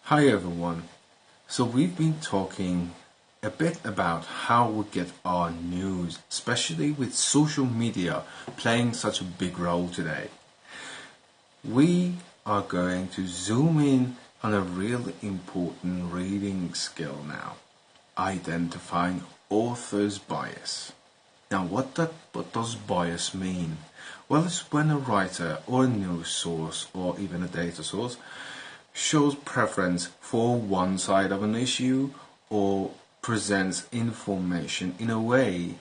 Hi everyone. So we've been talking a bit about how we get our news, especially with social media playing such a big role today. We are going to zoom in on a really important reading skill now, identifying author's bias. Now what does bias mean? Well, it's when a writer or a news source or even a data source shows preference for one side of an issue or presents information in a way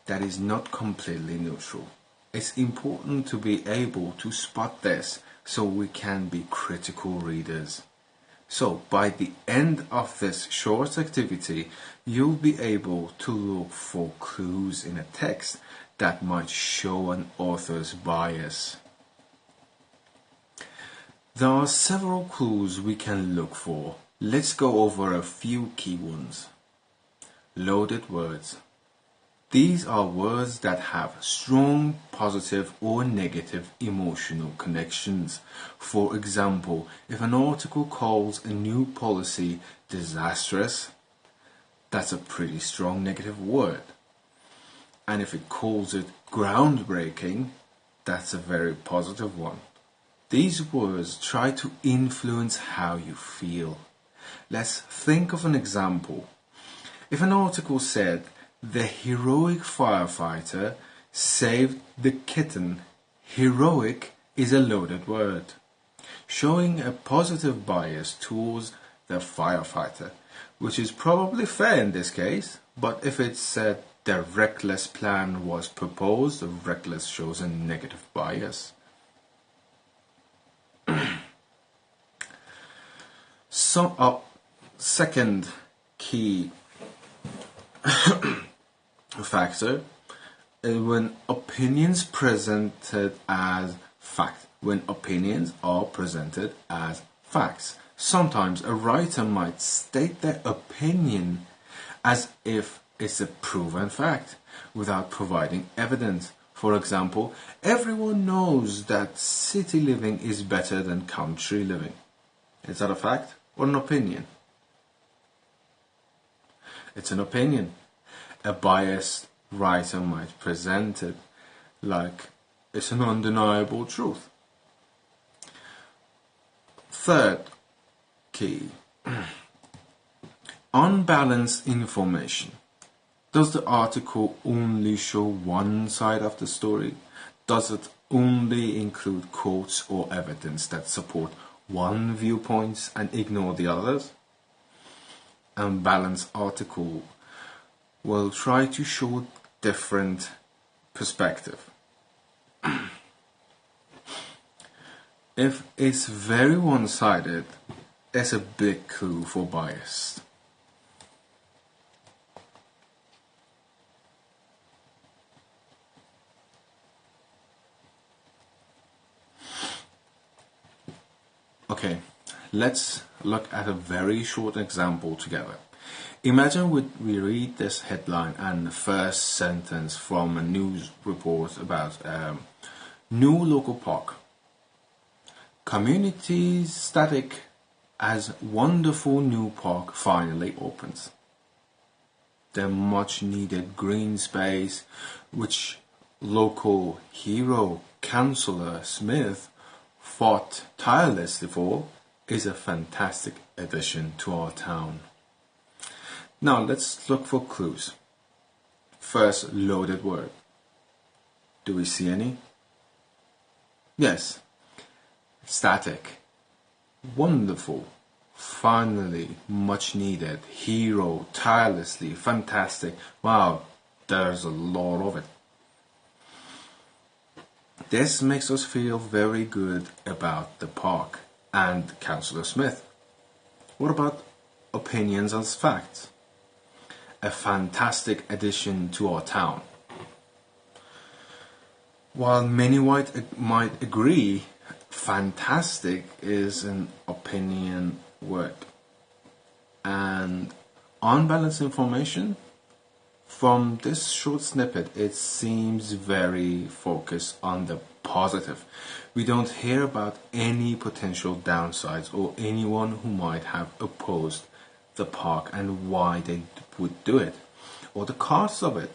that is not completely neutral. It's important to be able to spot this so we can be critical readers. So by the end of this short activity, you'll be able to look for clues in a text that might show an author's bias. There are several clues we can look for. Let's go over a few key ones. Loaded words. These are words that have strong positive or negative emotional connections. For example, if an article calls a new policy disastrous, that's a pretty strong negative word. And if it calls it groundbreaking, that's a very positive one. These words try to influence how you feel. Let's think of an example. If an article said, "The heroic firefighter saved the kitten," heroic is a loaded word, showing a positive bias towards the firefighter, which is probably fair in this case, but if it said the reckless plan was proposed, the reckless shows a negative bias. Second key factor is when opinions presented as fact. When opinions are presented as facts. Sometimes a writer might state their opinion as if it's a proven fact without providing evidence. For example, everyone knows that city living is better than country living. Is that a fact or an opinion? It's an opinion. A biased writer might present it like it's an undeniable truth. Third key. Unbalanced information. Does the article only show one side of the story? Does it only include quotes or evidence that support one viewpoint and ignore the others? Unbalanced article will try to show different perspective. If it's very one-sided, it's a big clue for bias. Okay, let's look at a very short example together. Imagine we read this headline and the first sentence from a news report about new local park. Community static as wonderful new park finally opens. The much needed green space which local hero Councillor Smith fought tirelessly for is a fantastic addition to our town. Now let's look for clues. First, loaded word. Do we see any? Yes. Static. Wonderful. Finally. Much needed. Hero. Tirelessly. Fantastic. Wow. There's a lot of it. This makes us feel very good about the park and Councillor Smith. What about opinions as facts? A fantastic addition to our town. While many might agree, fantastic is an opinion word. And unbalanced information? From this short snippet, it seems very focused on the positive. We don't hear about any potential downsides or anyone who might have opposed the park and why they would do it, or the costs of it.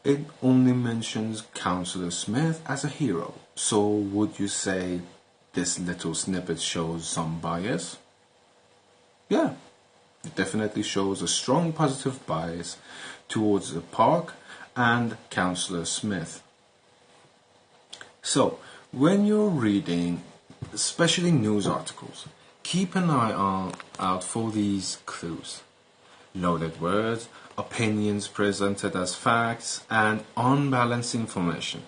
It only mentions Councillor Smith as a hero. So would you say this little snippet shows some bias? Yeah, it definitely shows a strong positive bias towards the park and Councillor Smith. So, when you're reading, especially news articles, keep an eye out for these clues. Loaded words, opinions presented as facts, and unbalanced information.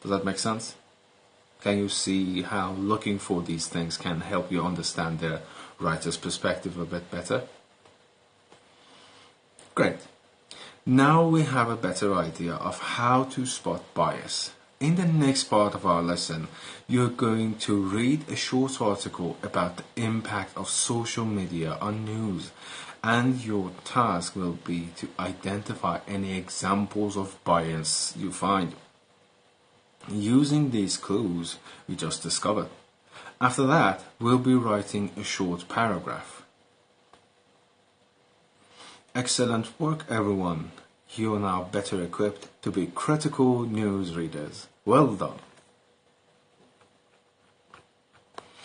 Does that make sense? Can you see how looking for these things can help you understand the writer's perspective a bit better? Great. Now we have a better idea of how to spot bias. In the next part of our lesson, you're going to read a short article about the impact of social media on news, and your task will be to identify any examples of bias you find, using these clues we just discovered. After that, we'll be writing a short paragraph. Excellent work, everyone. You are now better equipped to be critical news readers. Well done.